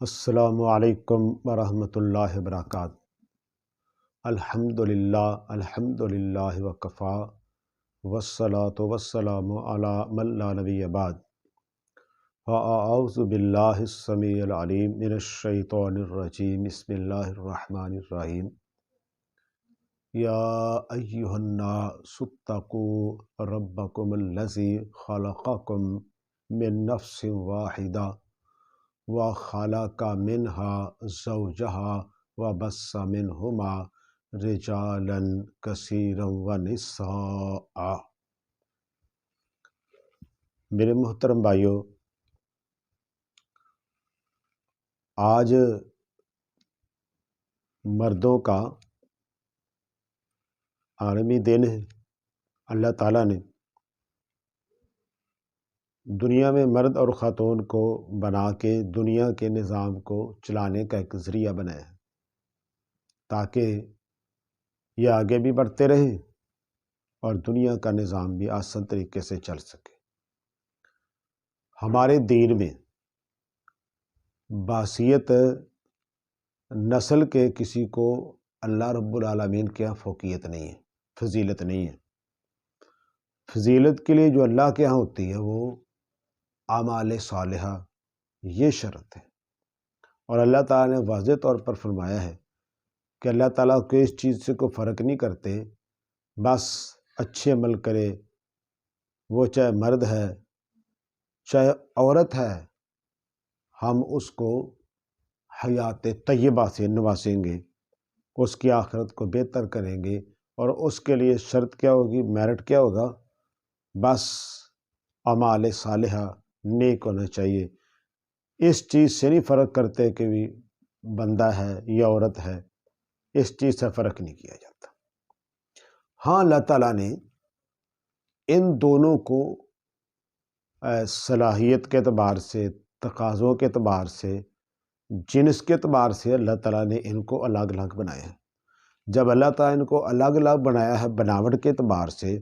السلام علیکم ورحمۃ اللہ وبرکاتہ۔ الحمدللہ وکفا والصلاة والسلام علی من لا نبی بعد۔ فاعوذ باللہ السمیع العلیم من الشیطان الرجیم، بسم اللہ الرحمن الرحیم۔ یا ایہا الناس اتقوا ربکم الذی خلقکم من نفس واحدہ وخلق منها زوجها وبث منهما رجالا كثيرا ونساء۔ میرے محترم بھائیو، آج مردوں کا عالمی دن ہے۔ اللہ تعالیٰ نے دنیا میں مرد اور خاتون کو بنا کے دنیا کے نظام کو چلانے کا ایک ذریعہ بنایا ہے، تاکہ یہ آگے بھی بڑھتے رہیں اور دنیا کا نظام بھی آسان طریقے سے چل سکے۔ ہمارے دین میں بحیثیت نسل کے کسی کو اللہ رب العالمین کے یہاں فوقیت نہیں ہے، فضیلت نہیں ہے۔ فضیلت کے لیے جو اللہ کے ہاں ہوتی ہے وہ اعمال صالحہ، یہ شرط ہے۔ اور اللہ تعالیٰ نے واضح طور پر فرمایا ہے کہ اللہ تعالیٰ کو اس چیز سے کوئی فرق نہیں کرتے، بس اچھے عمل کرے، وہ چاہے مرد ہے چاہے عورت ہے، ہم اس کو حیات طیبہ سے نوازیں گے، اس کی آخرت کو بہتر کریں گے۔ اور اس کے لیے شرط کیا ہوگی، میرٹ کیا ہوگا؟ بس اعمال صالحہ، نیک ہونا چاہیے۔ اس چیز سے نہیں فرق کرتے کہ بھی بندہ ہے یا عورت ہے، اس چیز سے فرق نہیں کیا جاتا۔ ہاں، اللہ تعالیٰ نے ان دونوں کو صلاحیت کے اعتبار سے، تقاضوں کے اعتبار سے، جنس کے اعتبار سے اللہ تعالیٰ نے ان کو الگ الگ بنایا ہے۔ جب اللہ تعالیٰ ان کو الگ الگ بنایا ہے بناوٹ کے اعتبار سے،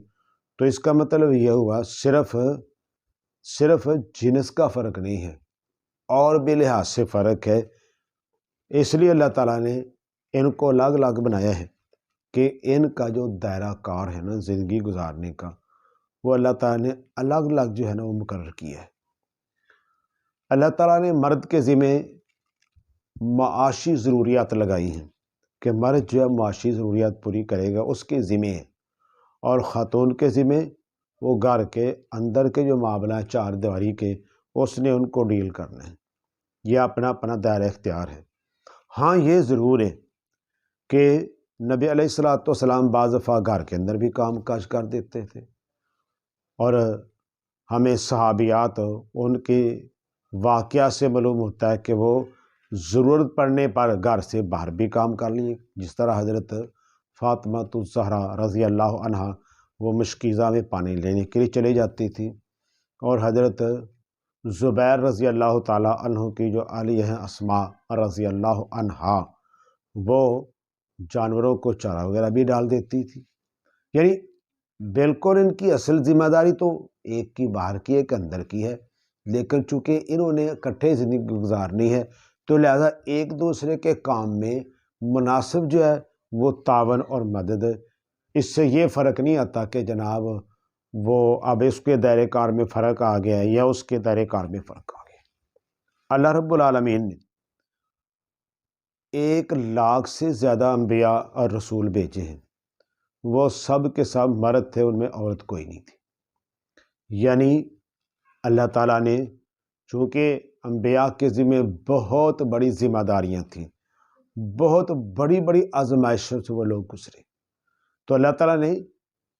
تو اس کا مطلب یہ ہوا صرف جنس کا فرق نہیں ہے، اور بھی لحاظ سے فرق ہے۔ اس لیے اللہ تعالیٰ نے ان کو الگ الگ بنایا ہے کہ ان کا جو دائرہ کار ہے نا زندگی گزارنے کا، وہ اللہ تعالیٰ نے الگ الگ جو ہے نا وہ مقرر کیا ہے۔ اللہ تعالیٰ نے مرد کے ذمہ معاشی ضروریات لگائی ہیں کہ مرد جو ہے معاشی ضروریات پوری کرے گا، اس کے ذمہ ہے، اور خاتون کے ذمہ وہ گھر کے اندر کے جو معاملہ چار دیواری کے، اس نے ان کو ڈیل کرنا ہے۔ یہ اپنا اپنا دائرہ اختیار ہے۔ ہاں، یہ ضرور ہے کہ نبی علیہ السلام بعض دفعہ گھر کے اندر بھی کام کاج کر دیتے تھے، اور ہمیں صحابیات ان کے واقعہ سے معلوم ہوتا ہے کہ وہ ضرورت پڑنے پر گھر سے باہر بھی کام کر لیے۔ جس طرح حضرت فاطمہ الزہرا رضی اللہ عنہا وہ مشکیزہ میں پانی لینے کے لیے چلی جاتی تھی، اور حضرت زبیر رضی اللہ تعالیٰ عنہ کی جو علی ہیں اسماء رضی اللہ عنہا، وہ جانوروں کو چارہ وغیرہ بھی ڈال دیتی تھی۔ یعنی بالکل ان کی اصل ذمہ داری تو ایک کی باہر کی ایک اندر کی ہے، لیکن چونکہ انہوں نے اکٹھے زندگی گزارنی ہے تو لہذا ایک دوسرے کے کام میں مناسب جو ہے وہ تعاون اور مدد۔ اس سے یہ فرق نہیں آتا کہ جناب وہ اب اس کے دائرہ کار میں فرق آ گیا ہے یا اس کے دائرہ کار میں فرق آ گیا۔ اللہ رب العالمین نے 1,00,000 سے زیادہ انبیاء اور رسول بھیجے ہیں، وہ سب کے سب مرد تھے، ان میں عورت کوئی نہیں تھی۔ یعنی اللہ تعالیٰ نے چونکہ انبیاء کے ذمہ بہت بڑی ذمہ داریاں تھیں، بہت بڑی بڑی آزمائشوں سے وہ لوگ گزرے، تو اللہ تعالیٰ نے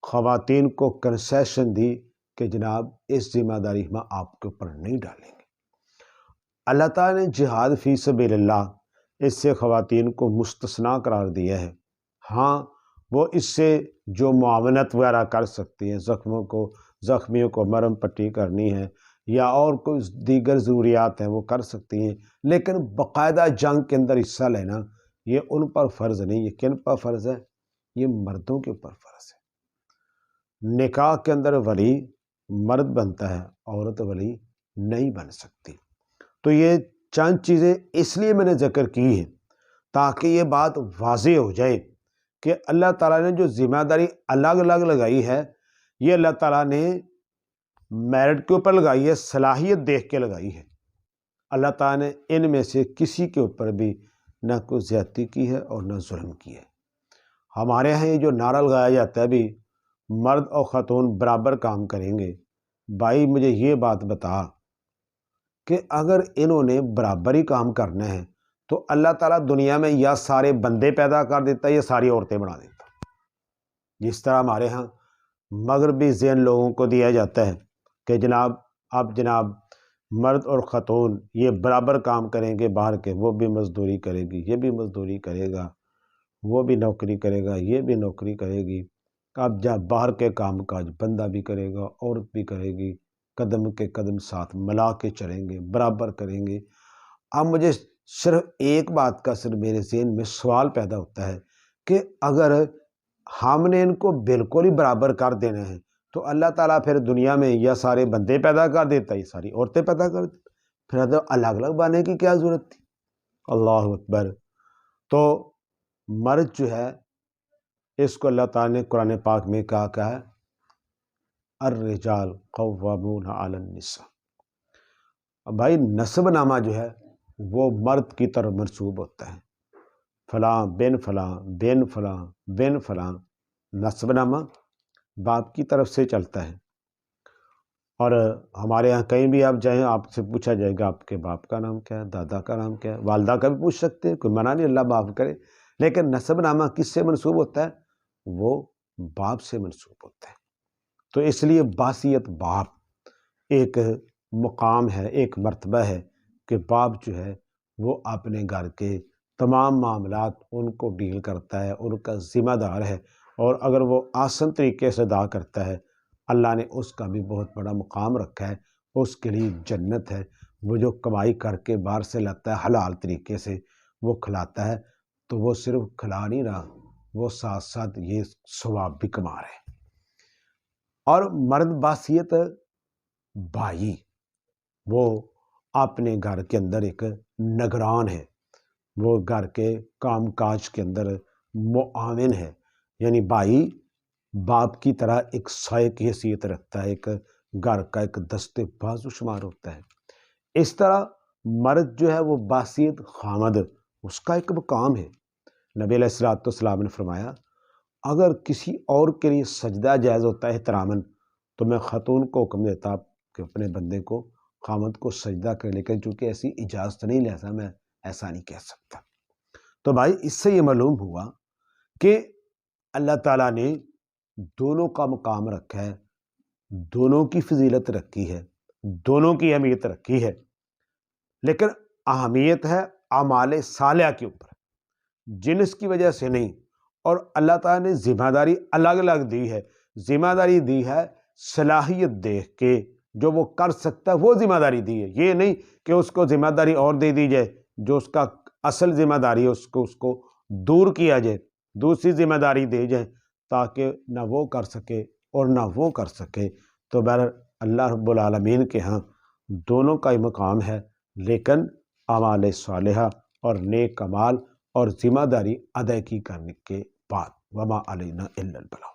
خواتین کو کنسیشن دی کہ جناب اس ذمہ داری ہم آپ کے اوپر نہیں ڈالیں گے۔ اللہ تعالیٰ نے جہاد فی سبیل اللہ، اس سے خواتین کو مستثنا قرار دیا ہے۔ ہاں، وہ اس سے جو معاونت وغیرہ کر سکتی ہیں، زخمیوں کو مرہم پٹی کرنی ہے یا اور کوئی دیگر ضروریات ہیں وہ کر سکتی ہیں، لیکن باقاعدہ جنگ کے اندر حصہ لینا یہ ان پر فرض نہیں ہے۔ کن پر فرض ہے؟ یہ مردوں کے اوپر فرض ہے۔ نکاح کے اندر ولی مرد بنتا ہے، عورت ولی نہیں بن سکتی۔ تو یہ چند چیزیں اس لیے میں نے ذکر کی ہیں تاکہ یہ بات واضح ہو جائے کہ اللہ تعالیٰ نے جو ذمہ داری الگ الگ لگائی ہے یہ اللہ تعالیٰ نے میرٹ کے اوپر لگائی ہے، صلاحیت دیکھ کے لگائی ہے۔ اللہ تعالیٰ نے ان میں سے کسی کے اوپر بھی نہ کوئی زیادتی کی ہے اور نہ ظلم کی ہے۔ ہمارے یہاں یہ جو نعرہ لگایا جاتا ہے بھی مرد اور خاتون برابر کام کریں گے، بھائی مجھے یہ بات بتا کہ اگر انہوں نے برابر ہی کام کرنا ہے تو اللہ تعالیٰ دنیا میں یا سارے بندے پیدا کر دیتا ہے یا ساری عورتیں بنا دیتا۔ جس طرح ہمارے ہاں مغربی ذہن لوگوں کو دیا جاتا ہے کہ جناب مرد اور خاتون یہ برابر کام کریں گے، باہر کے وہ بھی مزدوری کرے گی، یہ بھی مزدوری کرے گا، وہ بھی نوکری کرے گا، یہ بھی نوکری کرے گی۔ اب جب باہر کے کام کاج بندہ بھی کرے گا، عورت بھی کرے گی، قدم کے قدم ساتھ ملا کے چلیں گے، برابر کریں گے۔ اب مجھے صرف ایک بات کا صرف میرے ذہن میں سوال پیدا ہوتا ہے کہ اگر ہم نے ان کو بالکل ہی برابر کر دینا ہے تو اللہ تعالیٰ پھر دنیا میں یا سارے بندے پیدا کر دیتا ہے یا ساری عورتیں پیدا کر دیتا، پھر تو الگ الگ بننے کی کیا ضرورت تھی؟ اللہ اکبر۔ تو مرد جو ہے اس کو اللہ تعالیٰ نے قرآن پاک میں کہا ہے الرجال قوامون علی النساء۔ اب بھائی نسب نامہ جو ہے وہ مرد کی طرف منسوب ہوتا ہے، فلاں بن فلاں بن فلاں بن فلاں، نسب نامہ باپ کی طرف سے چلتا ہے۔ اور ہمارے یہاں کہیں بھی آپ جائیں آپ سے پوچھا جائے گا آپ کے باپ کا نام کیا ہے، دادا کا نام کیا ہے، والدہ کا بھی پوچھ سکتے ہیں، کوئی منع نہیں، اللہ معاف کرے، لیکن نسب نامہ کس سے منسوب ہوتا ہے؟ وہ باپ سے منسوب ہوتا ہے۔ تو اس لیے باثیت باپ ایک مقام ہے، ایک مرتبہ ہے کہ باپ جو ہے وہ اپنے گھر کے تمام معاملات ان کو ڈیل کرتا ہے، ان کا ذمہ دار ہے، اور اگر وہ آسان طریقے سے ادا کرتا ہے اللہ نے اس کا بھی بہت بڑا مقام رکھا ہے، اس کے لیے جنت ہے۔ وہ جو کمائی کر کے باہر سے لاتا ہے حلال طریقے سے وہ کھلاتا ہے تو وہ صرف کھلا نہیں رہا، وہ ساتھ ساتھ یہ ثواب بھی کما رہے ہیں۔ اور مرد باثیت بھائی وہ اپنے گھر کے اندر ایک نگران ہے، وہ گھر کے کام کاج کے اندر معاون ہے، یعنی بھائی باپ کی طرح ایک سائے کی حیثیت رکھتا ہے، ایک گھر کا ایک دستے بازو شمار ہوتا ہے۔ اس طرح مرد جو ہے وہ باثیت خامد، اس کا ایک مقام ہے۔ نبی علیہ الصلوۃ والسلام نے فرمایا اگر کسی اور کے لیے سجدہ جائز ہوتا ہے احتراماً تو میں خاتون کو حکم دیتا کہ اپنے بندے کو خامد کو سجدہ کرے، لیکن چونکہ ایسی اجازت نہیں لیتا میں ایسا نہیں کہہ سکتا۔ تو بھائی اس سے یہ معلوم ہوا کہ اللہ تعالیٰ نے دونوں کا مقام رکھا ہے، دونوں کی فضیلت رکھی ہے، دونوں کی اہمیت رکھی ہے، لیکن اہمیت ہے اعمال صالحہ کے اوپر، جنس کی وجہ سے نہیں۔ اور اللہ تعالیٰ نے ذمہ داری الگ الگ دی ہے، ذمہ داری دی ہے صلاحیت دیکھ کے، جو وہ کر سکتا ہے وہ ذمہ داری دی ہے، یہ نہیں کہ اس کو ذمہ داری اور دے دی جائے جو اس کا اصل ذمہ داری ہے اس کو دور کیا جائے، دوسری ذمہ داری دی جائے تاکہ نہ وہ کر سکے اور نہ وہ کر سکے۔ تو بہرحال اللہ رب العالمین کے ہاں دونوں کا ہی مقام ہے، لیکن اعمال صالحہ اور نیک اعمال اور ذمہ داری ادائیگی کرنے کے بعد وما علینا الا البلاغ۔